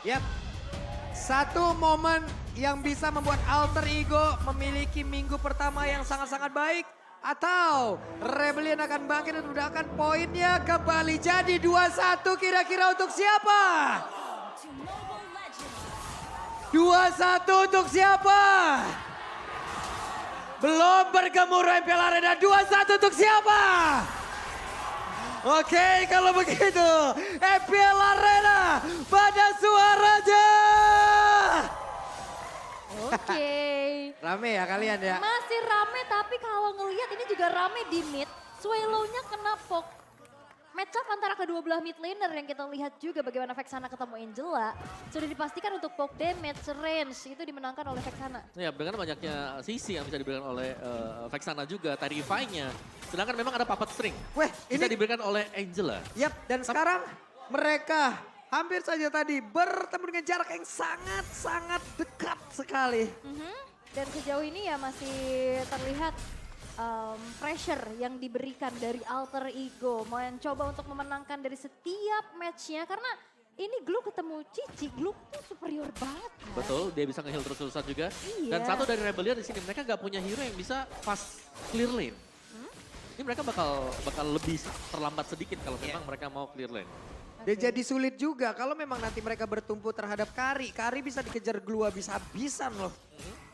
Yap. Satu momen yang bisa membuat Alter Ego memiliki minggu pertama yang sangat-sangat baik. Atau Rebellion akan bangkit dan mendapatkan poinnya kembali. Jadi 2-1 kira-kira untuk siapa? 2-1 untuk siapa? Belum bergemuruh MPL Arena. 2-1 untuk siapa? Oke, kalau begitu MPL Arena pada suaranya. Oke. Rame ya kalian ya? Masih rame tapi kalau ngelihat ini juga rame di mid. Swallow-nya kena poke. Match up antara kedua belah mid laner yang kita lihat juga bagaimana Vexana ketemu Angela. Sudah dipastikan untuk poke damage range itu dimenangkan oleh Vexana. Ya, dengan banyaknya sisi yang bisa diberikan oleh Vexana juga, Terrify-nya. Sedangkan memang ada puppet string. Weh, Bisa ini diberikan oleh Angela. yap, dan sekarang mereka hampir saja tadi bertemu dengan jarak yang sangat-sangat dekat sekali. Dan sejauh ini ya masih terlihat pressure yang diberikan dari Alter Ego. Mencoba untuk memenangkan dari setiap matchnya karena ini Glue ketemu Cici, Glue tuh superior banget. Kan? Betul, dia bisa nge-heal terus-terusan juga. Iya. Dan satu dari Rebellion di sini, mereka nggak punya hero yang bisa fast clear lane. Ini mereka bakal lebih terlambat sedikit kalau memang mereka mau clear lane. Dan jadi sulit juga kalau memang nanti mereka bertumpu terhadap Kari. Kari bisa dikejar Glue habis-habisan loh.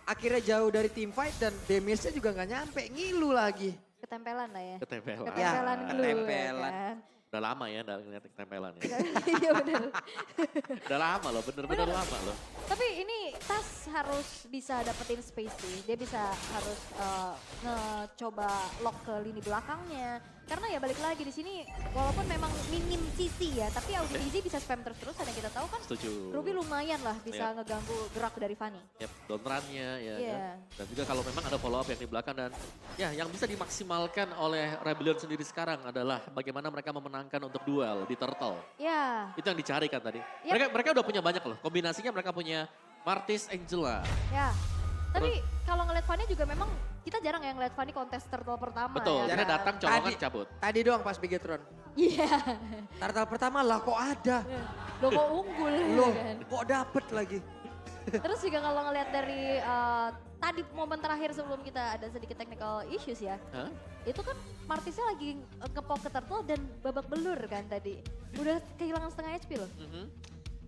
Akhirnya jauh dari team fight dan damage-nya juga nggak nyampe, ngilu lagi. Ketempelan lah ya. Ketempelan. Ketempelan Ya, Glue. ketempelan. Ya kan? Udah lama ya nggak ngeliat ketempelan ya. Iya benar. Udah lama loh, bener-bener lama loh. Tapi ini Tas harus bisa dapetin space sih. Dia bisa harus ngecoba lock ke lini belakangnya. Karena ya balik lagi di sini walaupun memang minim CC ya, tapi Audi Easy bisa spam terus-terusan yang kita tahu kan. Setuju. Ruby lumayan lah bisa Iya. ngeganggu gerak dari Fanny. Yep, down run-nya ya. Iya. Kan? Dan juga kalau memang ada follow up yang di belakang dan ya yang bisa dimaksimalkan oleh Rebellion sendiri sekarang adalah bagaimana mereka memenangkan untuk duel di Turtle. Ya, Itu yang dicari kan tadi. Yep. Mereka udah punya banyak loh. Kombinasinya mereka punya Martis, Angela. ya. Tapi kalau ngeliat Fanny juga memang kita jarang ya ngeliat Fanny kontes turtle pertama Betul, ya. dia kan? datang colongan cabut. Tadi doang pas Bigetron. Iya. Turtle pertama lah kok ada. Loh kok unggul Loh ya kan. kok dapet lagi. Terus juga kalau ngelihat dari tadi momen terakhir sebelum kita ada sedikit technical issues ya. Hah? Itu kan Martisnya lagi ngepok ke turtle dan babak belur kan tadi. Udah kehilangan setengah HP loh. Mhm.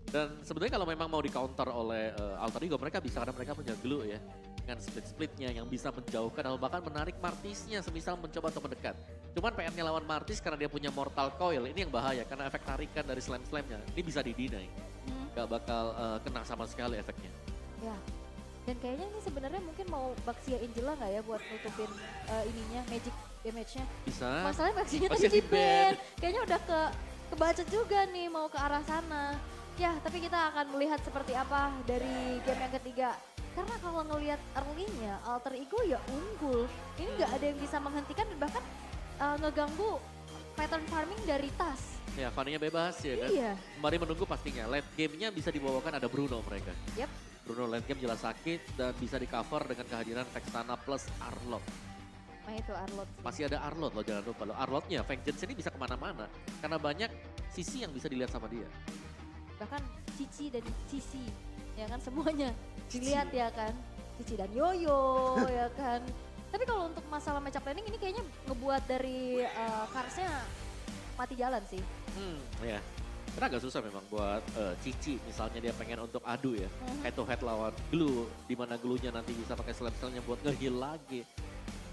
Dan sebenarnya kalau memang mau di counter oleh Alter Ego, mereka bisa karena mereka punya glue ya. Dengan split-splitnya yang bisa menjauhkan atau bahkan menarik Martisnya semisal mencoba untuk mendekat. Cuman PR-nya lawan Martis karena dia punya Mortal Coil, ini yang bahaya karena efek tarikan dari slam-slamnya. Ini bisa di-deny. Gak bakal kena sama sekali efeknya. Ya. Dan kayaknya ini sebenarnya mungkin mau Baxia Angela nggak ya buat nutupin ininya magic damage-nya. Bisa. Masalahnya Baxia Baxia tadi di ban. di-ban. Kayaknya udah kebaca juga nih mau ke arah sana. Ya, tapi kita akan melihat seperti apa dari game yang ketiga. Karena kalau ngelihat early-nya, Alter Ego ya unggul. Ini nggak ada yang bisa menghentikan dan bahkan ngeganggu pattern farming dari Tas. Ya, Fanny-nya bebas ya kan. Iya. Kembali menunggu pastinya. Late game-nya bisa dibawakan ada Bruno mereka. Yap. Bruno late game jelas sakit dan bisa di cover dengan kehadiran Vexana plus Arlot. Nah itu Arlot. sih. Masih ada Arlot loh, jangan lupa loh. Arlotnya, Vengeance ini bisa kemana-mana. Karena banyak sisi yang bisa dilihat sama dia. Bahkan Cici dan Cici, ya kan semuanya dilihat ya kan. Cici dan Yoyo ya kan. Tapi kalau untuk masalah matchup planning ini kayaknya ngebuat dari Karsnya mati jalan sih. Ya. Karena agak susah memang buat Cici misalnya dia pengen untuk adu ya. Head to head lawan Glue. Dimana Glue-nya nanti bisa pakai slam-slamnya buat nge-heal lagi.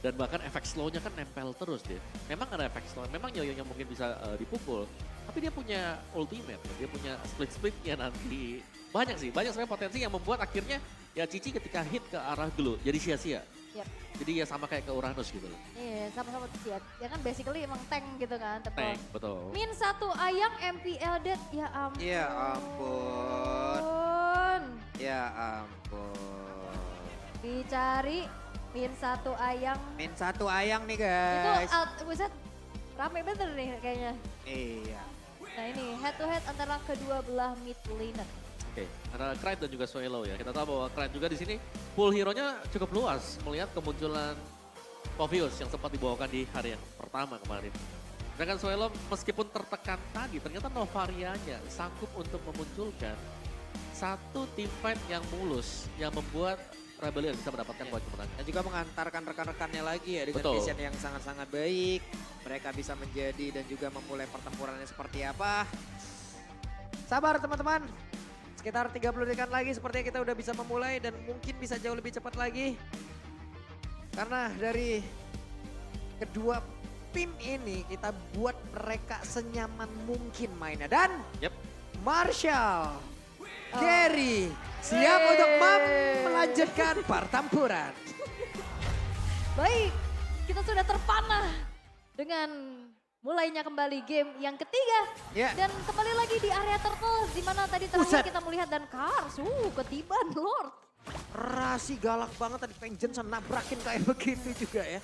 Dan bahkan efek slow-nya kan nempel terus dia. Memang ada efek slow, memang Yoyonya mungkin bisa dipukul. Tapi dia punya ultimate, dia punya split-splitnya nanti. Banyak sih, banyak sebenarnya potensi yang membuat akhirnya ya Cici ketika hit ke arah Glue jadi sia-sia. Yap. Jadi ya sama kayak ke Uranus gitu loh. Iya sama-sama siap. Ya kan basically emang tank gitu kan. Tank, betul. Min 1 ayam MPL dead, ya ampun. Ya ampun. Ya ampun. Dicari Min 1 ayam. Min satu ayang nih Itu guys. buset rame bener nih kayaknya. Iya. Nah ini head to head antara kedua belah mid laner. Oke, ada Krite dan juga Swallow ya. Kita tahu bahwa Krite juga di sini pool hero-nya cukup luas melihat kemunculan Povius yang sempat dibawakan di hari yang pertama kemarin. Sedangkan Swallow meskipun tertekan tadi, ternyata Novarianya sanggup untuk memunculkan satu tim fight yang mulus yang membuat Rebellion bisa mendapatkan poin kemenangan. Dan juga mengantarkan rekan-rekannya lagi ya dengan Betul. vision yang sangat-sangat baik. Mereka bisa menjadi dan juga memulai pertempurannya seperti apa. Sabar teman-teman. Sekitar 30 detik lagi sepertinya kita udah bisa memulai dan mungkin bisa jauh lebih cepat lagi. Karena dari kedua tim ini kita buat mereka senyaman mungkin mainnya. Dan Yep. Marshall, Gary siap untuk melanjutkan pertempuran. Baik, kita sudah terpanah dengan mulainya kembali game yang ketiga. Ya. Dan kembali lagi di area Turtles di mana tadi Buset. terakhir kita melihat dan Cars, ketiban Lord. Rasi galak banget tadi Vengeance nabrakin kayak begitu juga ya.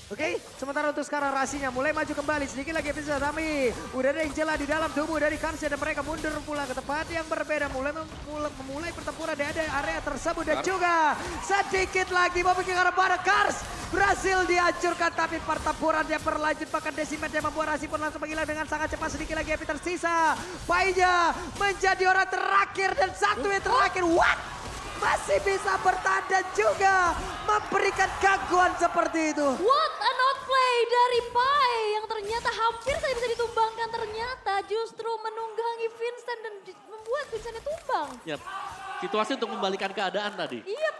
Oke, sementara untuk sekarang Rasinya mulai maju kembali. Sedikit lagi bisa Tami. Udah ada Angela di dalam tubuh dari Kansnya dan mereka mundur pula ke tempat yang berbeda. Memulai pertempuran di area tersebut dan juga sedikit lagi mau pergi ke arah barat. Kars berhasil dihancurkan tapi pertempurannya berlanjut. Bahkan Decimet yang membuat Rasi pun langsung menghilang dengan sangat cepat. Sedikit lagi Epi tersisa. Painya menjadi orang terakhir dan satu yang terakhir. What? Masih bisa bertahan dan juga memberikan gangguan seperti itu. What an outplay dari Pai yang ternyata hampir saja bisa ditumbangkan. Ternyata justru menunggangi Vincent dan membuat Vincentnya tumbang. Yap. Situasi untuk membalikan keadaan tadi. Iya.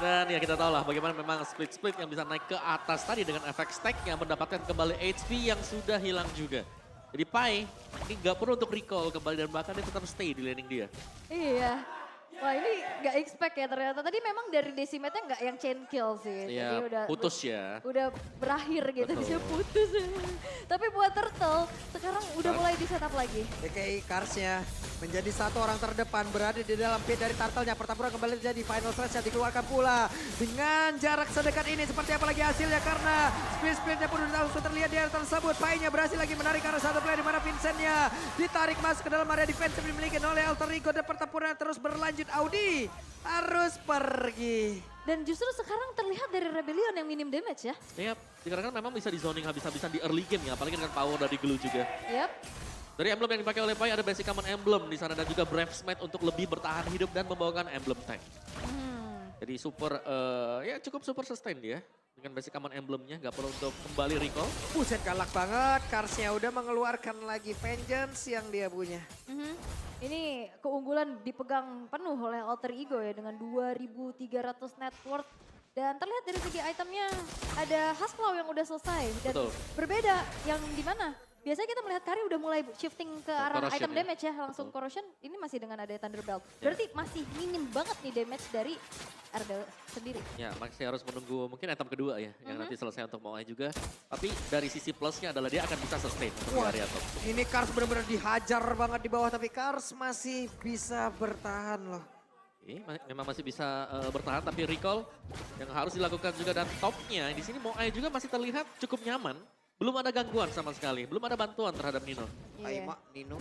Dan ya kita tahu lah bagaimana memang split-split yang bisa naik ke atas tadi dengan efek stack yang mendapatkan kembali HP yang sudah hilang juga. Jadi Pai ini gak perlu untuk recall kembali dan bahkan dia tetap stay di laning dia. Iya. Wah ini gak expect ya ternyata. Tadi memang dari Decimetnya gak yang chain kill sih. Iya, Jadi udah putus ya. Udah berakhir gitu, Betul. bisa putus. Tapi buat Turtle sekarang udah mulai di setup lagi. DKI Karsnya menjadi satu orang terdepan berada di dalam pit dari Turtle-nya. Pertempuran kembali terjadi, final slash yang dikeluarkan pula. Dengan jarak sedekat ini seperti apa lagi hasilnya karena split-splitnya pun sudah langsung terlihat di area tersebut. Painya berhasil lagi menarik karena satu play di mana Vincentnya ditarik masuk ke dalam area defensive dimiliki oleh Alter Ego dan pertempuran terus berlanjut. Audi harus pergi. Dan justru sekarang terlihat dari Rebellion yang minim damage ya. Iya, dikarenakan memang bisa di zoning habis-habisan di early game ya, apalagi dengan power dari Glue juga. Yap. Dari emblem yang dipakai oleh Pai ada basic common emblem di sana dan juga Brave Smite untuk lebih bertahan hidup dan membawakan emblem tank. Jadi super, ya cukup super sustain dia. Dengan basic common emblemnya, gak perlu untuk kembali recall. Buset galak banget, Karsnya udah mengeluarkan lagi Vengeance yang dia punya. Ini keunggulan dipegang penuh oleh Alter Ego ya dengan 2.300 net worth. Dan terlihat dari segi itemnya ada Hasklaw yang udah selesai. Dan Betul. berbeda yang di mana? Biasanya kita melihat Kari udah mulai shifting ke arah Corrosion item ya. damage ya. Langsung Betul. Corrosion ini masih dengan ada Thunderbelt. Berarti masih minim banget nih damage dari Ardell sendiri. Ya, masih harus menunggu mungkin item kedua ya, yang nanti selesai untuk Moai juga. Tapi dari sisi plusnya adalah dia akan bisa sustain untuk di Wah, area top. ini Kars benar-benar dihajar banget di bawah tapi Kars masih bisa bertahan loh. Memang masih bisa bertahan tapi recall yang harus dilakukan juga dan topnya di sini Moai juga masih terlihat cukup nyaman. Belum ada gangguan sama sekali, belum ada bantuan terhadap Nino. Ayo Mak, Nino.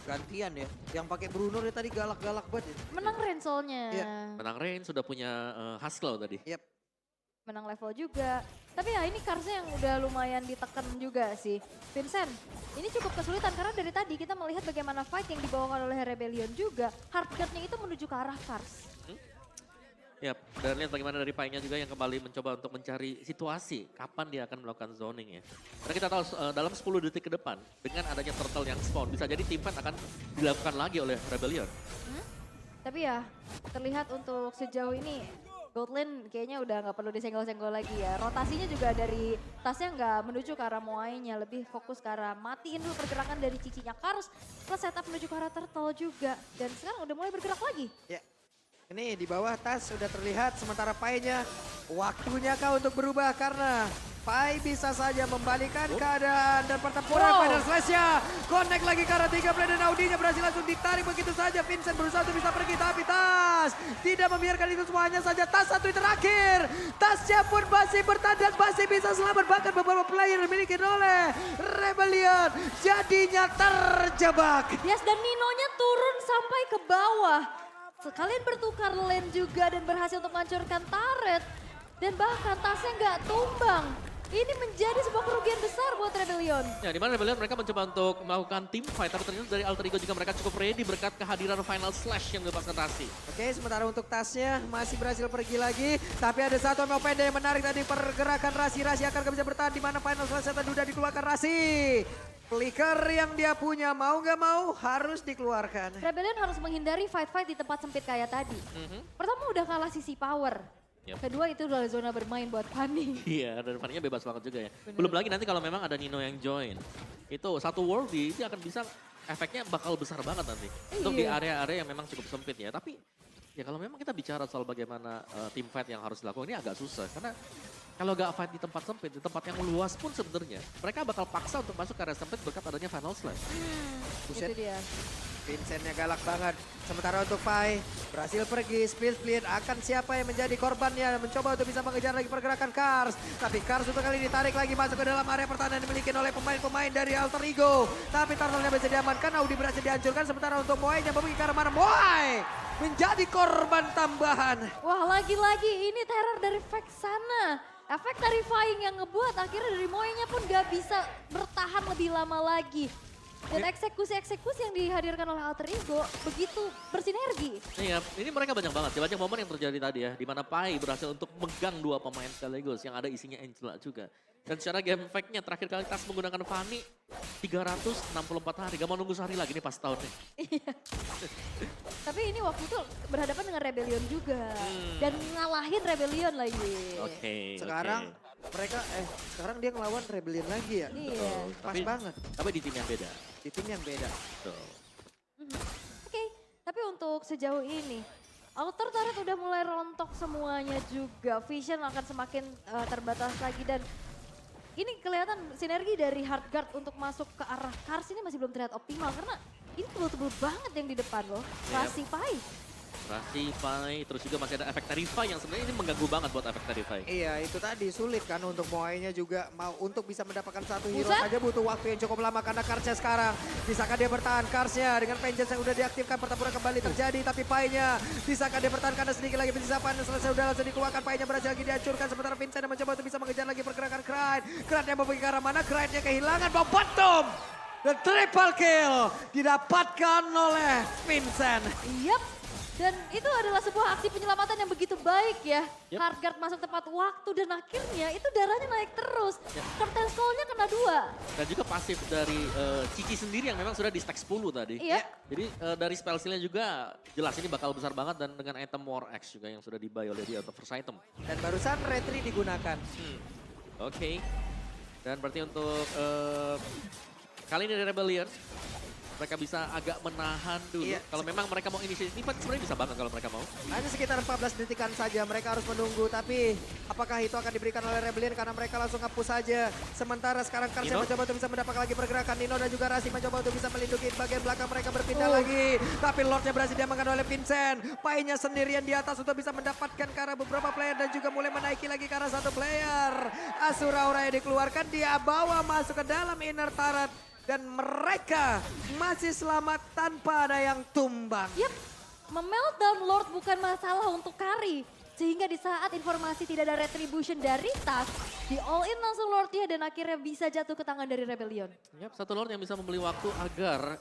Gantian ya. Yang pakai Bruno dia tadi galak-galak banget. Menang Rain soalnya. Iya. Menang Rain sudah punya Hasklaw tadi. Yap. Menang level juga. Tapi ya ini Karsnya yang udah lumayan ditekan juga sih. Vincent, ini cukup kesulitan karena dari tadi kita melihat bagaimana fight yang dibawakan oleh Rebellion juga. Hardguard-nya itu menuju ke arah Kars. Yap, dan lihat bagaimana dari Pai-nya juga yang kembali mencoba untuk mencari situasi kapan dia akan melakukan zoning ya. Karena kita tahu dalam 10 detik ke depan dengan adanya turtle yang spawn bisa jadi team fight akan dilakukan lagi oleh Rebellion. Tapi ya terlihat untuk sejauh ini Goldlane kayaknya udah nggak perlu disenggol-senggol lagi ya. Rotasinya juga dari tasnya nggak menuju ke arah Moai-nya, lebih fokus ke arah matiin dulu pergerakan dari cicinya Kars. Plus setup menuju ke arah turtle juga. Dan sekarang udah mulai bergerak lagi. Ya. Ini di bawah tas sudah terlihat sementara Pai-nya waktunya kau untuk berubah karena Pai bisa saja membalikan keadaan dan pertempuran pada slash-nya. Connect lagi ke arah 3 play dan Audinya berhasil langsung ditarik begitu saja. Vincent berusaha untuk bisa pergi tapi Tas tidak membiarkan itu semuanya saja. Tas satu yang terakhir. Tasnya pun masih bertahan dan masih bisa selamat. Bahkan beberapa player dimiliki oleh Rebellion jadinya terjebak. Yes, dan Ninonya turun sampai ke bawah. Sekalian bertukar lane juga dan berhasil untuk menghancurkan turret. Dan bahkan tasnya nggak tumbang. Ini menjadi sebuah kerugian besar buat Rebellion. Ya, di mana Rebellion mereka mencoba untuk melakukan team fight, tapi ternyata dari Alter Ego juga mereka cukup ready berkat kehadiran Final Slash yang dilepaskan Rasi. Oke, sementara untuk tasnya masih berhasil pergi lagi. Tapi ada satu Mopenda yang menarik tadi pergerakan Rasi. Rasi akan bisa bertahan di mana Final Slash tadi udah dikeluarkan Rasi. Flicker yang dia punya mau gak mau harus dikeluarkan. Rebellion harus menghindari fight-fight di tempat sempit kayak tadi. Pertama udah kalah sisi power. Yep. Kedua itu adalah zona bermain buat Fanny. Iya, dan Fanny-nya bebas banget juga ya. Belum lagi nanti kalau memang ada Nino yang join. Itu satu worldy itu akan bisa efeknya bakal besar banget nanti. Untuk di Iya. area-area yang memang cukup sempit ya. Tapi ya kalau memang kita bicara soal bagaimana team fight yang harus dilakukan ini agak susah. Karena kalau gak fight di tempat sempit, di tempat yang luas pun sebenarnya mereka bakal paksa untuk masuk ke area sempit berkat adanya Final Slash. Buset. Itu dia. Vincentnya galak banget. Sementara untuk Pai berhasil pergi. Split akan siapa yang menjadi korbannya. Mencoba untuk bisa mengejar lagi pergerakan Kars. Tapi Kars untuk kali ini ditarik lagi masuk ke dalam area pertahanan yang dimiliki oleh pemain-pemain dari Alter Ego. Tapi turtle-nya bisa diamankan. Audi berhasil dihancurkan. Sementara untuk Moai yang pergi ke arah mana. Moai menjadi korban tambahan. Wah lagi-lagi ini teror dari Vexana. Efek terrifying yang ngebuat akhirnya dari Moe-nya pun gak bisa bertahan lebih lama lagi. Dan eksekusi-eksekusi yang dihadirkan oleh Alter Ego begitu bersinergi. Iya, ini mereka banyak banget. Banyak momen yang terjadi tadi ya. Di mana Pai berhasil untuk megang dua pemain sekaligus yang ada isinya Angela juga. Dan secara game fact-nya terakhir kali Tas menggunakan Fanny 364 hari. Gak mau nunggu sehari lagi nih pas tahunnya. Iya. Tapi ini waktu itu berhadapan dengan Rebellion juga. Dan ngalahin Rebellion lagi. Oke. Sekarang mereka sekarang dia ngelawan Rebellion lagi ya. Iya. Pas banget. Tapi di tim yang beda. Di tim yang beda. Betul. Oke, tapi untuk sejauh ini Outer Turret udah mulai rontok semuanya juga. Vision akan semakin terbatas lagi dan ini kelihatan sinergi dari Hardguard untuk masuk ke arah Kars ini masih belum terlihat optimal karena ini tebel-tebel banget yang di depan loh. Rasi Pai. Rasi, Pai, terus juga masih ada efek Terrify yang sebenarnya ini mengganggu banget buat efek Terrify. Iya itu tadi sulit kan untuk Moai-nya juga mau untuk bisa mendapatkan satu hero Buset. saja butuh waktu yang cukup lama karena Karsnya sekarang. Bisakah dia bertahan Karsnya dengan Vengeance yang udah diaktifkan pertempuran kembali terjadi tapi Pai-nya bisakah dia bertahan karena sedikit lagi penyisapan selesai udah langsung dikeluarkan Pai-nya berhasil lagi dihancurkan sementara Vincent mencoba untuk bisa mengejar lagi pergerakan Kride yang mau pergi ke arah mana Kride-nya kehilangan momentum dan triple kill didapatkan oleh Vincent. Yap. Dan itu adalah sebuah aksi penyelamatan yang begitu baik ya. Yep. Hardguard masuk tepat waktu dan akhirnya itu darahnya naik terus. Yep. Curtain Skull-nya kena 2. Dan juga pasif dari Cici sendiri yang memang sudah di stack 10 tadi. Iya. Jadi dari spell skill-nya juga jelas ini bakal besar banget dan dengan item War X juga yang sudah di-buy oleh dia atau first item. Dan barusan retri digunakan. Oke. Dan berarti untuk kali ini dari Rebellion mereka bisa agak menahan dulu. Iya. Kalau memang mereka mau initiate ini sebenarnya bisa banget kalau mereka mau. Hanya sekitar 14 detikan saja mereka harus menunggu. Tapi apakah itu akan diberikan oleh Rebellion karena mereka langsung ngapus saja. Sementara sekarang Karsnya Nino? mencoba untuk bisa mendapatkan lagi pergerakan. Nino dan juga Rasi mencoba untuk bisa melindungi bagian belakang mereka berpindah lagi. Tapi Lordnya berhasil diamankan oleh Vincent. Pai-nya sendirian di atas untuk bisa mendapatkan ke arah beberapa player dan juga mulai menaiki lagi ke arah satu player. Asura Aura yang dikeluarkan dia bawa masuk ke dalam inner turret. Dan mereka masih selamat tanpa ada yang tumbang. Yap, memeltdown Lord bukan masalah untuk Kari. Sehingga di saat informasi tidak ada retribution dari Tas, di all in langsung Lordnya dan akhirnya bisa jatuh ke tangan dari Rebellion. Yap, satu Lord yang bisa membeli waktu agar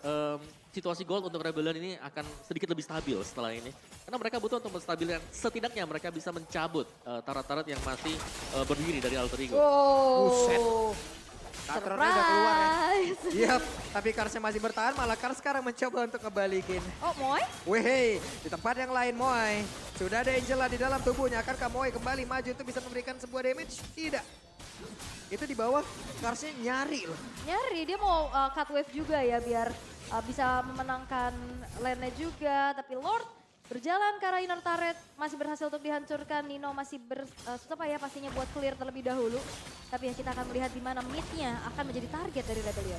situasi gold untuk Rebellion ini akan sedikit lebih stabil setelah ini. Karena mereka butuh untuk menstabilkan, setidaknya mereka bisa mencabut turret-turret yang masih berdiri dari Alter Ego. Buset. Tatronnya udah keluar ya. Surprise. Yap, tapi Karsnya masih bertahan, malah Kars sekarang mencoba untuk ngebalikin. Oh Moy? Wehey, di tempat yang lain Moai. Sudah ada Angela di dalam tubuhnya, akankah Moai kembali maju untuk bisa memberikan sebuah damage? Tidak. Itu di bawah, Karsnya nyari loh. Nyari, dia mau cut wave juga ya biar bisa memenangkan lane-nya juga. Tapi Lord berjalan ke arah inner turret, masih berhasil untuk dihancurkan. Nino masih susah ya pastinya buat clear terlebih dahulu. Tapi ya kita akan melihat di mana mid-nya akan menjadi target dari Rebellion.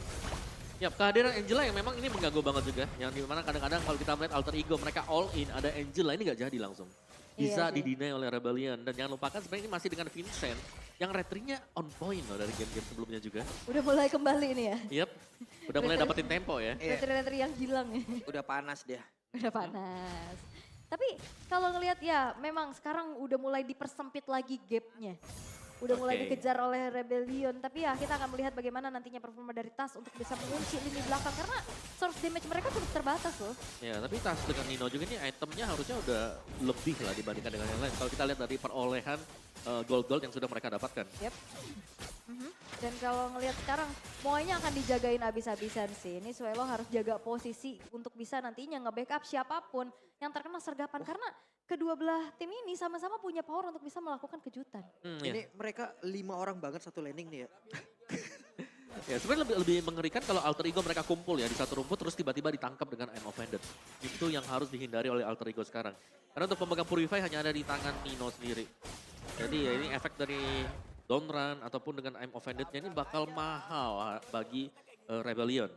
Yap, kehadiran Angela yang memang ini mengganggu banget juga. Yang dimana kadang-kadang kalau kita melihat Alter Ego mereka all in, ada Angela ini gak jadi langsung. Bisa Iya sih. didinai oleh Rebellion. Dan jangan lupakan sebenarnya ini masih dengan Vincent yang retrinya on point loh dari game-game sebelumnya juga. Udah mulai kembali ini ya. Yap, udah mulai dapetin tempo ya. Iya. Retri-retri yang hilang ya. Udah panas dia. Udah panas. Tapi kalau ngelihat ya memang sekarang udah mulai dipersempit lagi gapnya. udah mulai Oke. dikejar oleh Rebellion. Tapi ya kita akan melihat bagaimana nantinya performa dari Tas untuk bisa mengunci lini belakang. Karena source damage mereka cukup terbatas loh. Ya, tapi tas dengan Nino juga nih itemnya harusnya udah lebih lah dibandingkan dengan yang lain. Kalau kita lihat dari perolehan gold-gold yang sudah mereka dapatkan. Yep. Dan kalau ngelihat sekarang, Moai-nya akan dijagain abis-abisan sih. Ini Suelo harus jaga posisi untuk bisa nantinya nge-backup siapapun yang terkena sergapan. Karena kedua belah tim ini sama-sama punya power untuk bisa melakukan kejutan. Ya. Ini mereka 5 orang banget satu landing nih ya. Ya, sebenarnya lebih mengerikan kalau alter ego mereka kumpul ya di satu rumput terus tiba-tiba ditangkap dengan I'm offended. Itu yang harus dihindari oleh alter ego sekarang. Karena untuk pemegang Purify hanya ada di tangan Nino sendiri. Jadi ya ini efek dari Don't Run ataupun dengan I'm offended-nya ini bakal mahal bagi Rebellion.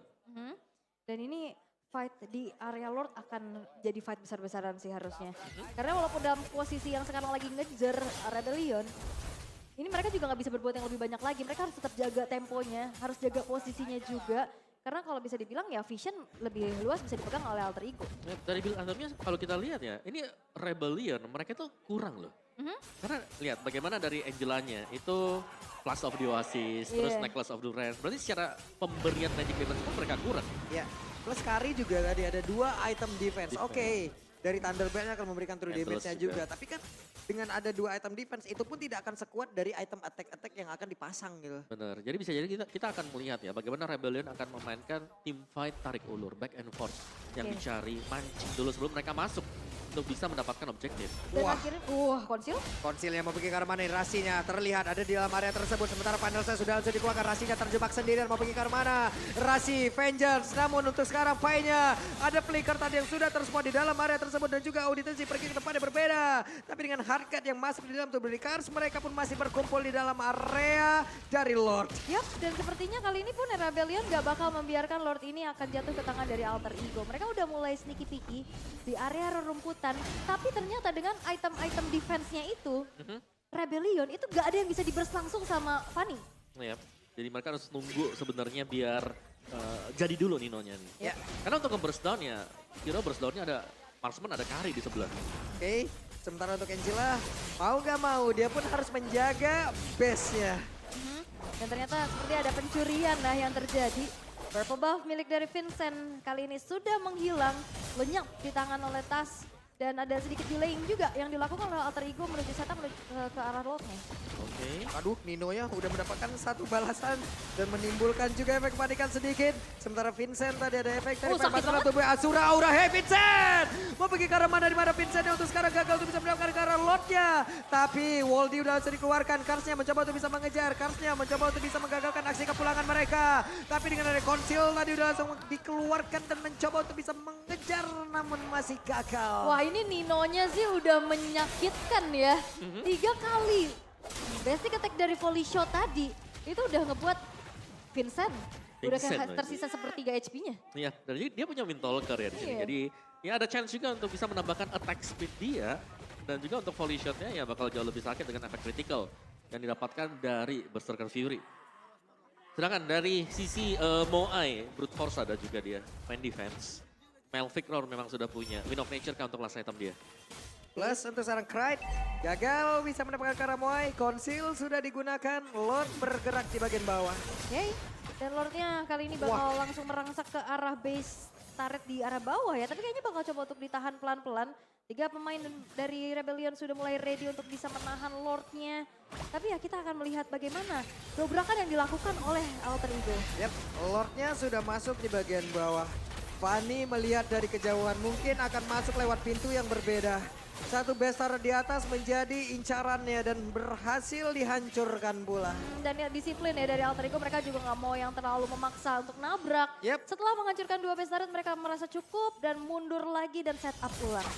Dan ini fight di area Lord akan jadi fight besar-besaran sih harusnya. Karena walaupun dalam posisi yang sekarang lagi ngejar Rebellion, ini mereka juga nggak bisa berbuat yang lebih banyak lagi. Mereka harus tetap jaga temponya, harus jaga posisinya juga. Karena kalau bisa dibilang ya Vision lebih luas bisa dipegang oleh Alter Ego. Ya, dari build itemnya kalau kita lihat ya, ini Rebellion mereka tuh kurang loh. Karena lihat bagaimana dari Angelanya itu Plus of the Oasis, terus Iya. Necklace of Durance. Berarti secara pemberian magic damage pun mereka kurang. Ya, plus Kari juga tadi ada 2 item defense. Defense. Oke, dari Thunderbolt akan memberikan true Endless damage-nya juga. juga. Tapi kan dengan ada 2 item defense itu pun tidak akan sekuat dari item attack-attack yang akan dipasang gitu. Benar. Jadi bisa jadi kita akan melihat ya bagaimana Rebellion akan memainkan team fight tarik ulur, back and forth yang Oke. dicari mancing dulu sebelum mereka masuk untuk bisa mendapatkan objektif. Dan Wah. akhirnya, konsil. Konsil yang memiliki Karmana, Rasinya terlihat ada di dalam area tersebut. Sementara panel saya sudah langsung dikeluarkan. Rasinya terjebak sendirian memiliki Karmana. Rasi, Vengeance. Namun untuk sekarang Pai-nya ada flicker tadi yang sudah terspawn di dalam area tersebut. Dan juga Auditensi pergi ke tempat yang berbeda. Tapi dengan hardcut yang masuk di dalam tubuh Cars, mereka pun masih berkumpul di dalam area dari Lord. Yap, dan sepertinya kali ini pun Rebellion gak bakal membiarkan Lord ini akan jatuh ke tangan dari Alter Ego. Mereka udah mulai sneaky peeky di area rerumputan. Tapi ternyata dengan item-item defense-nya itu, Rebellion itu gak ada yang bisa diburst langsung sama Fanny. Ya. Jadi mereka harus nunggu sebenarnya biar jadi dulu Ninonya nih. Ya. Karena untuk nge-burst down ya, kira burst down-nya ada marksman, ada Kari di sebelah. Oke, sementara untuk Angela, mau gak mau dia pun harus menjaga base-nya. Dan ternyata seperti ada pencurian lah yang terjadi. Purple buff milik dari Vincent kali ini sudah menghilang, lenyap di tangan oleh Tas. Dan ada sedikit delaying juga yang dilakukan oleh Alter Ego menuju setup ke arah Lordnya. Oke. Aduh, Nino-nya udah mendapatkan satu balasan dan menimbulkan juga efek kepanikan sedikit. Sementara Vincent tadi ada efek dari sakit pembasaran banget. tubuh Asura Aura. Hey Vincent! Mau pergi ke arah mana, di mana Vincentnya untuk sekarang gagal untuk bisa mendapatkan ke arah Lordnya. Tapi Woldy udah langsung dikeluarkan. Karsnya mencoba untuk bisa mengejar. Karsnya mencoba untuk bisa menggagalkan aksi kepulangan mereka. Tapi dengan ada konsil tadi udah langsung dikeluarkan dan mencoba untuk bisa mengejar namun masih gagal. Wah ini Ninonya sih udah menyakitkan ya. 3 kali basic attack dari volley shot tadi itu udah ngebuat Vincent udah Vincent kayak lagi. tersisa sepertiga HP-nya. Iya, dan dia punya Wind Talker ya di sini. Iya. Jadi ya ada chance juga untuk bisa menambahkan attack speed dia. Dan juga untuk volley shotnya ya bakal jauh lebih sakit dengan efek critical yang didapatkan dari Berserker Fury. Sedangkan dari sisi Moai, Brute Force ada juga dia, main defense. Melvic Roar memang sudah punya, Wind of Nature kan untuk last item dia. Plus untuk sekarang Kride gagal bisa mendapatkan Karamoai. Konsil sudah digunakan, Lord bergerak di bagian bawah. Yay. Dan Lordnya kali ini bakal langsung merangsek ke arah base turret di arah bawah ya. Tapi kayaknya bakal coba untuk ditahan pelan-pelan. 3 pemain dari Rebellion sudah mulai ready untuk bisa menahan Lordnya. Tapi ya kita akan melihat bagaimana dobrakan yang dilakukan oleh Alter Ego. Yap, Lordnya sudah masuk di bagian bawah. Fanny melihat dari kejauhan mungkin akan masuk lewat pintu yang berbeda. Satu besar di atas menjadi incarannya dan berhasil dihancurkan pula. Dan ya disiplin ya dari Alter Ego, mereka juga nggak mau yang terlalu memaksa untuk nabrak. Yep. Setelah menghancurkan 2 base turret mereka merasa cukup dan mundur lagi dan set up ulang.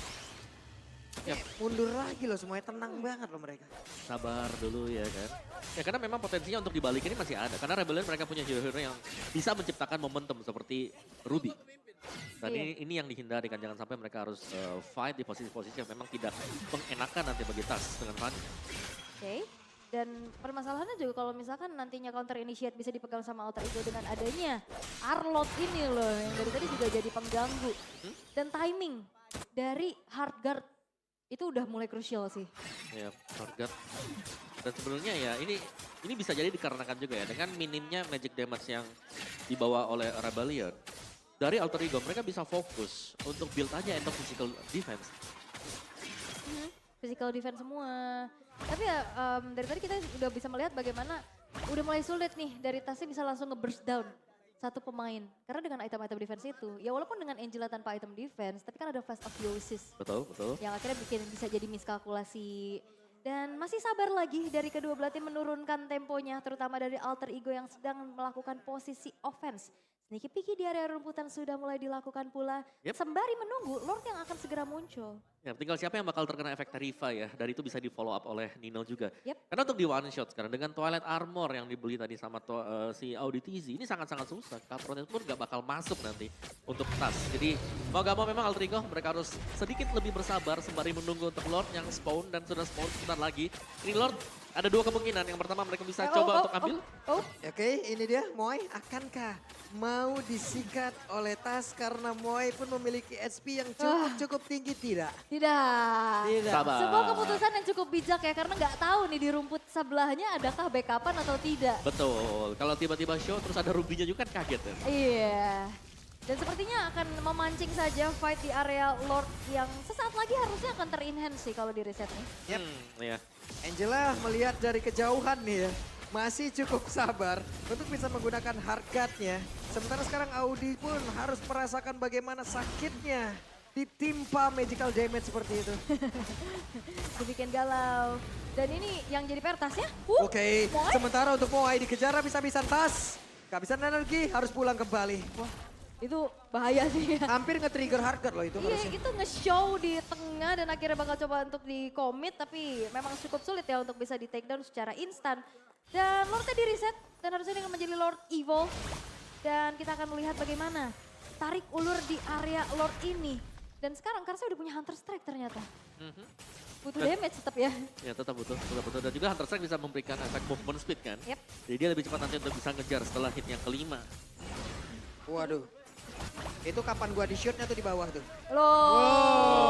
Mundur lagi loh, semuanya tenang banget loh mereka. Sabar dulu ya kan. Ya karena memang potensinya untuk dibalik ini masih ada. Karena Rebellion mereka punya hero-hero yang bisa menciptakan momentum seperti Ruby. Dan Iya. ini yang dihindari kan, jangan sampai mereka harus fight di posisi-posisi yang memang tidak mengenakan nanti bagi Tas dengan Fanny. Oke. Dan permasalahannya juga kalau misalkan nantinya counter initiate bisa dipegang sama Alter Ego dengan adanya Arlot ini loh yang dari tadi juga jadi pengganggu. Dan timing dari hard guard itu udah mulai krusial sih. Ya, Norgard Dan sebenarnya ya ini bisa jadi dikarenakan juga ya dengan minimnya magic damage yang dibawa oleh Rebellion. Dari Alter Ego mereka bisa fokus untuk build aja untuk physical defense. Physical defense semua. Tapi ya dari tadi kita udah bisa melihat bagaimana udah mulai sulit nih dari Tasnya bisa langsung nge-burst down satu pemain. Karena dengan item-item defense itu, ya walaupun dengan Angela tanpa item defense, tapi kan ada Flash of Theosis. Betul, betul. Yang akhirnya bisa jadi miskalkulasi. Dan masih sabar lagi dari kedua belah tim menurunkan temponya, terutama dari Alter Ego yang sedang melakukan posisi offense. Sneaky Peeky di area rumputan sudah mulai dilakukan pula. Yep. Sembari menunggu Lord yang akan segera muncul. Ya, tinggal siapa yang bakal terkena efek Tarifa ya. Dari itu bisa di follow up oleh Nino juga. Yep. Karena untuk di one shot sekarang dengan Twilight Armor yang dibeli tadi sama si Audi TZ ini sangat-sangat susah. Capronnya pun gak bakal masuk nanti untuk tas. Jadi mau gak mau memang Alter Ego mereka harus sedikit lebih bersabar sembari menunggu untuk Lord yang spawn dan sudah spawn sebentar lagi. Ini Lord ada dua kemungkinan. Yang pertama mereka bisa coba untuk ambil. Oke, ini dia Moy. Akankah mau disikat oleh Tas karena Moy pun memiliki SP yang cukup tinggi tidak? Tidak. Tidak. Sabar. Sebuah keputusan yang cukup bijak ya karena nggak tahu nih di rumput sebelahnya adakah backupan atau tidak. Betul. Kalau tiba-tiba show terus ada rubinya juga kan kaget ya. Iya. Dan sepertinya akan memancing saja fight di area Lord yang sesaat lagi harusnya akan ter-enhance sih kalau di reset nih. Yep. Iya. Angela melihat dari kejauhan nih ya. Masih cukup sabar untuk bisa menggunakan hardguard-nya. Sementara sekarang Audi pun harus merasakan bagaimana sakitnya ditimpa magical damage seperti itu. Dibikin galau. Dan ini yang jadi pertasnya. Oke, Moy? sementara untuk Moy dikejar habis-habisan Tas. Kehabisan energi harus pulang kembali. Wah, itu bahaya sih ya. Hampir nge-trigger hardguard loh itu Iya, harusnya. itu nge-show di tengah dan akhirnya bakal coba untuk di-commit. Tapi memang cukup sulit ya untuk bisa di-takedown secara instan. Dan Lordnya di-reset dan harusnya dengan menjadi Lord Evil. Dan kita akan melihat bagaimana tarik ulur di area Lord ini. Dan sekarang Karsa udah punya Hunter Strike ternyata. Butuh damage tetap ya. Ya tetap butuh. Dan juga Hunter Strike bisa memberikan efek movement speed kan. Yep. Jadi dia lebih cepat nanti untuk bisa ngejar setelah hit yang kelima. Waduh. Itu kapan gua di shootnya tuh di bawah tuh. Loh.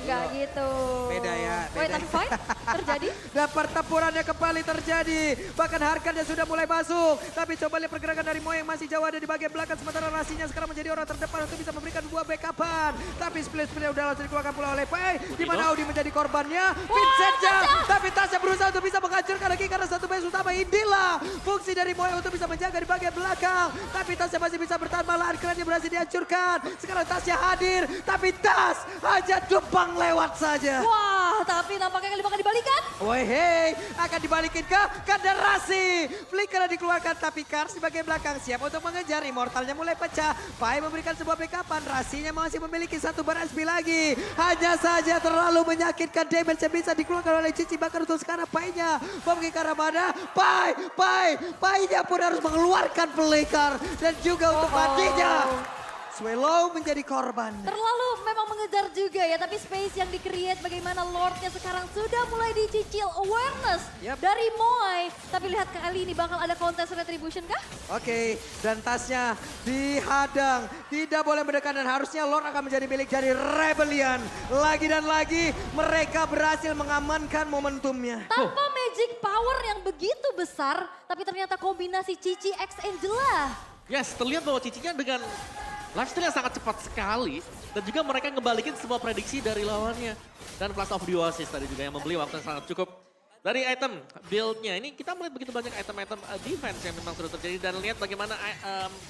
Enggak gitu. Beda ya, Wait, beda. tapi fight terjadi. Dan pertempurannya kembali terjadi. Bahkan hardguardnya sudah mulai masuk. Tapi coba lihat pergerakan dari Moy yang masih jauh ada di bagian belakang. Sementara Rasinya sekarang menjadi orang terdepan untuk bisa memberikan buah backupan. Tapi split-splitnya udah langsung dikeluarkan pula oleh Pai. Di mana Audi menjadi korbannya. Vincentnya. Tapi Tasya berusaha untuk bisa menghancurkan lagi karena satu base utama. Inilah fungsi dari Moy untuk bisa menjaga di bagian belakang. Tapi Tasya masih bisa bertahan. Malahan kerennya berhasil dihancurkan. Sekarang Tasya hadir. Tapi Tas hanya jepang lewat saja. Wah, tapi nampaknya kali bakal dibalikan. Woi hei, akan dibalikin ke Kandarasi. Flicker dikeluarkan tapi Kars di bagian belakang siap untuk mengejar. Immortalnya mulai pecah. Pai memberikan sebuah backupan. Rasinya masih memiliki satu bar SP lagi. Hanya saja terlalu menyakitkan damage yang bisa dikeluarkan oleh Cici. Bahkan untuk sekarang Pai-nya memiliki arah mana? Pai-nya pun harus mengeluarkan Flicker. Dan juga untuk matinya. Swallow menjadi korban. Terlalu memang mengejar juga ya, tapi space yang di-create bagaimana Lordnya sekarang sudah mulai dicicil awareness dari Moy. Tapi lihat kali ini bakal ada kontes retribution kah? Oke, dan tasnya dihadang. Tidak boleh mendekat dan harusnya Lord akan menjadi milik dari Rebellion. Lagi dan lagi mereka berhasil mengamankan momentumnya. Tanpa magic power yang begitu besar, tapi ternyata kombinasi Cici X Angela. Yes, terlihat bahwa Cicinya dengan lifestyle yang sangat cepat sekali. Dan juga mereka ngebalikin semua prediksi dari lawannya. Dan Flash of Theosis tadi juga yang membeli waktu yang sangat cukup. Dari item build-nya, ini kita melihat begitu banyak item-item defense yang memang sudah terjadi. Dan lihat bagaimana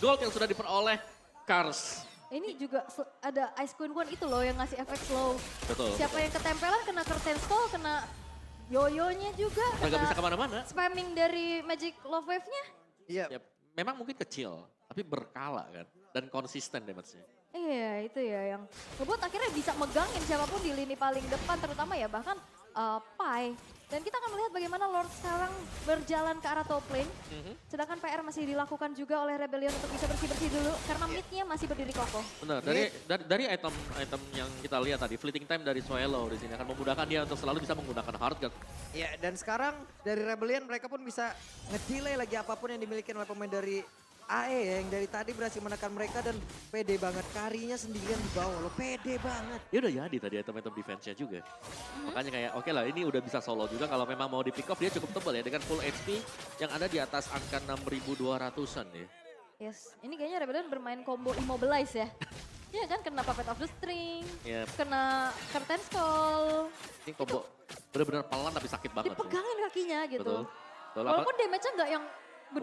gold yang sudah diperoleh Kars. Ini juga ada Ice Queen One itu loh yang ngasih efek slow. Betul. Siapa yang ketempelan kena curtain stall, kena yoyonya juga. Nggak bisa kemana-mana. Spamming dari Magic Love Wave-nya. Iya. Ya, memang mungkin kecil, tapi berkala kan. Dan konsisten damage-nya. Iya itu ya yang ngebuat akhirnya bisa megangin siapapun di lini paling depan terutama ya bahkan Pai. Dan kita akan melihat bagaimana Lord sekarang berjalan ke arah top lane. Sedangkan PR masih dilakukan juga oleh Rebellion untuk bisa bersih-bersih dulu karena mid-nya masih berdiri kokoh. Benar, dari item yang kita lihat tadi, fleeting time dari Swallow di sini akan memudahkan dia untuk selalu bisa menggunakan hardguard. Ya, dan sekarang dari Rebellion mereka pun bisa nge-delay lagi apapun yang dimiliki oleh pemain dari AE ya yang dari tadi berhasil menekan mereka dan pede banget. Karinya sendirian di bawah loh, pede banget. Dia udah jadi tadi item-item defense-nya juga. Makanya kayak oke lah ini udah bisa solo juga kalau memang mau di pick off dia cukup tebal ya dengan full HP yang ada di atas angka 6.200-an ya. Yes, ini kayaknya Rebellion bermain combo immobilize ya. Iya kan, kena Puppet of the String, Yep. kena Curtain Skull, Ini combo bener-bener pelan tapi sakit banget sih. dipegangin kakinya gitu. Betul. Betul, apa- Walaupun damage-nya nggak yang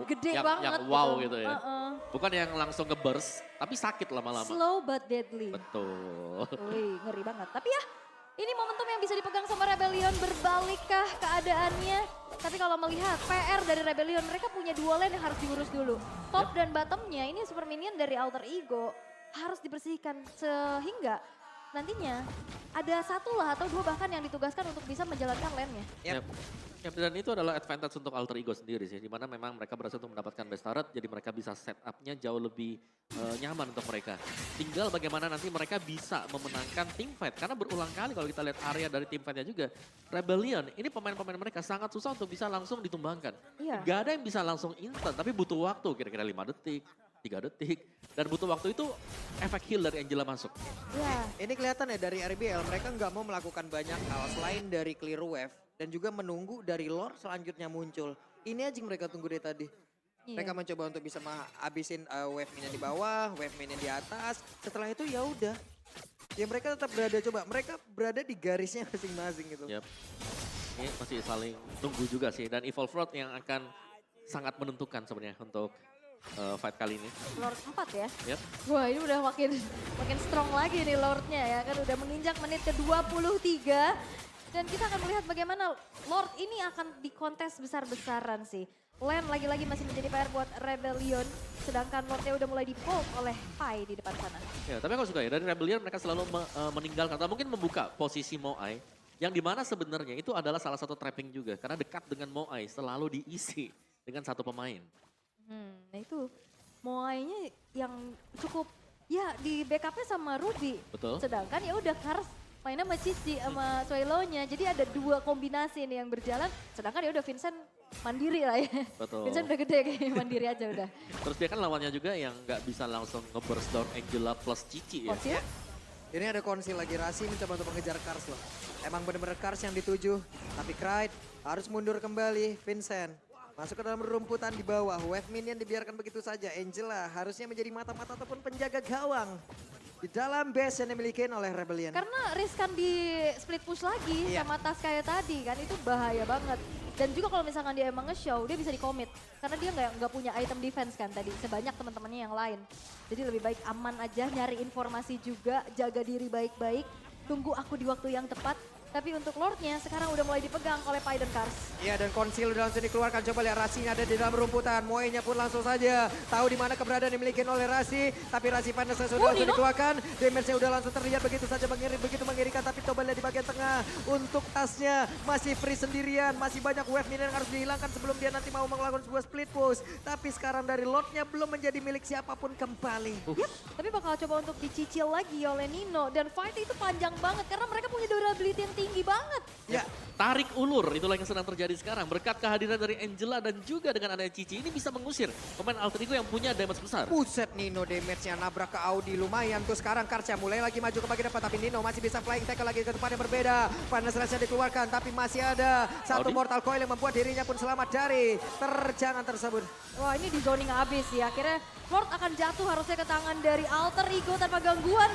gede banget yang gitu. wow gitu ya. Uh-uh. Bukan yang langsung nge-burst, tapi sakit lama-lama. Slow but deadly. Betul. Wih, ngeri banget. Tapi ya, ini momentum yang bisa dipegang sama Rebellion. Berbalikkah keadaannya? Tapi kalau melihat PR dari Rebellion, mereka punya dua lane yang harus diurus dulu. Top dan bottomnya ini super minion dari Alter Ego harus dibersihkan sehingga nantinya ada satu lah atau dua bahkan yang ditugaskan untuk bisa menjalankan lane-nya. Yep. Yap, dan itu adalah advantage untuk Alter Ego sendiri sih. Dimana memang mereka berhasil untuk mendapatkan best turret, jadi mereka bisa setup-nya jauh lebih nyaman untuk mereka. Tinggal bagaimana nanti mereka bisa memenangkan team fight. Karena berulang kali kalau kita lihat area dari team fight-nya juga. Rebellion, ini pemain-pemain mereka sangat susah untuk bisa langsung ditumbangkan. Iya. Gak ada yang bisa langsung instan, tapi butuh waktu kira-kira 5 detik. 3 detik. Dan butuh waktu itu efek heal dari Angela masuk. Ya, Ini kelihatan ya dari RBL mereka nggak mau melakukan banyak hal selain dari clear wave dan juga menunggu dari lore selanjutnya muncul. Ini aja yang mereka tunggu dari tadi. iya. Mereka mencoba untuk bisa menghabisin wave minion di bawah, wave minion di atas. Setelah itu ya udah. Ya mereka tetap berada coba, mereka berada di garisnya masing-masing gitu. Yap. Ini masih saling nunggu juga sih. Dan Evolve Road yang akan sangat menentukan sebenarnya untuk fight kali ini. Lord 4 ya. Yap. Wah, ini udah makin strong lagi nih Lordnya ya. Kan udah menginjak menit ke-23. Dan kita akan melihat bagaimana Lord ini akan dikontes besar-besaran sih. Lane lagi-lagi masih menjadi PR buat Rebellion. Sedangkan Lordnya udah mulai di-poke oleh Pai di depan sana. Ya, tapi aku suka ya dari Rebellion mereka selalu meninggalkan atau mungkin membuka posisi Moai yang dimana sebenarnya itu adalah salah satu trapping juga karena dekat dengan Moai selalu diisi dengan satu pemain. Nah itu Moai-nya yang cukup ya di backupnya sama Ruby. Betul. Sedangkan ya udah Kars mainnya sama Cici sama Suelo-nya. Jadi ada dua kombinasi nih yang berjalan. Sedangkan ya udah Vincent mandiri lah ya. Betul. Vincent udah gede kayaknya mandiri aja udah. Terus dia kan lawannya juga yang nggak bisa langsung nge-burst down Angela plus Cici ya. Konsil? Ini ada konsil lagi, Rasi mencoba untuk mengejar Kars loh. Emang bener-bener Kars yang dituju, tapi Clyde harus mundur kembali. Vincent masuk ke dalam rumputan di bawah, wave minion dibiarkan begitu saja. Angela harusnya menjadi mata-mata ataupun penjaga gawang di dalam base yang dimiliki oleh Rebellion. Karena riskan di split push lagi Iya. sama tas kayak tadi kan itu bahaya banget. Dan juga kalau misalkan dia emang nge-show dia bisa di-commit. Karena dia nggak punya item defense kan tadi sebanyak teman-temannya yang lain. Jadi lebih baik aman aja nyari informasi juga, jaga diri baik-baik. Tunggu aku di waktu yang tepat. Tapi untuk Lordnya sekarang udah mulai dipegang oleh Pai dan Kars. Iya dan konsil udah langsung dikeluarkan. Coba lihat Rasinya ada di dalam rumputan. Moe-nya pun langsung saja tahu di mana keberadaan dimiliki oleh Rasi. Tapi Rasi panasnya sudah langsung Nino. dikeluarkan. Damage-nya udah langsung terlihat begitu saja begitu mengerikan. Tapi coba lihat di bagian tengah. Untuk tasnya masih free sendirian. Masih banyak wave minion yang harus dihilangkan sebelum dia nanti mau melakukan sebuah split push. Tapi sekarang dari Lordnya belum menjadi milik siapapun kembali. Yep, tapi bakal coba untuk dicicil lagi oleh Nino. Dan fight itu panjang banget karena mereka punya durability yang tinggi banget. Ya, Tarik ulur, itulah yang sedang terjadi sekarang. Berkat kehadiran dari Angela dan juga dengan adanya Cici, ini bisa mengusir pemain Alter Ego yang punya damage besar. buset Nino damage-nya nabrak ke Audi lumayan tuh sekarang Karsya mulai lagi maju ke bagian depan tapi Nino masih bisa flying tackle lagi ke tempat yang berbeda. Panas Rasia dikeluarkan tapi masih ada satu Audi. mortal coil yang membuat dirinya pun selamat dari terjangan tersebut. Wah ini di zoning abis ya. Akhirnya Lord akan jatuh harusnya ke tangan dari Alter Ego tanpa gangguan.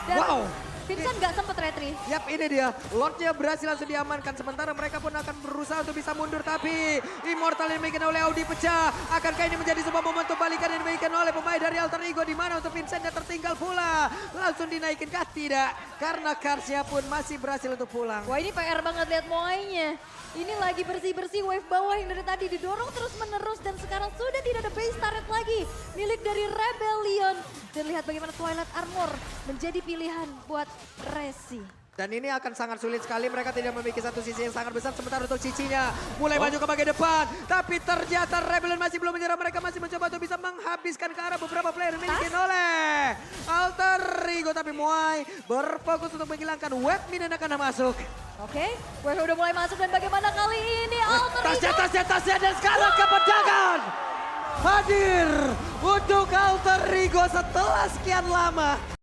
Dan Wow. Vincent nggak sempet retri. Yap ini dia, Lordnya berhasil langsung diamankan sementara mereka pun akan berusaha untuk bisa mundur tapi Immortal yang dimiliki oleh Audi pecah. Akankah ini menjadi sebuah momentum balikan yang dimiliki oleh pemain dari Alter Ego di mana untuk Vincentnya tertinggal pula. Langsung dinaikin kah? Tidak, karena Karsya pun masih berhasil untuk pulang. Wah ini PR banget lihat Moai-nya. Ini lagi bersih-bersih wave bawah yang dari tadi didorong terus menerus dan sekarang sudah tidak ada base turret lagi milik dari Rebellion. Dan lihat bagaimana Twilight Armor menjadi pilihan buat Resi. Dan ini akan sangat sulit sekali, mereka tidak memiliki satu sisi yang sangat besar. Sementara untuk Cicinya mulai maju ke bagian depan. Tapi ternyata Rebellion masih belum menyerah, mereka masih mencoba untuk bisa menghabiskan ke arah beberapa player yang dimiliki oleh Alter Ego. Tapi Moai berfokus untuk menghilangkan web minion yang akan masuk. Oke, wave udah mulai masuk dan bagaimana kali ini Alter Ego. Tasnya dan sekarang ke pedagang. hadir untuk Alter Ego setelah sekian lama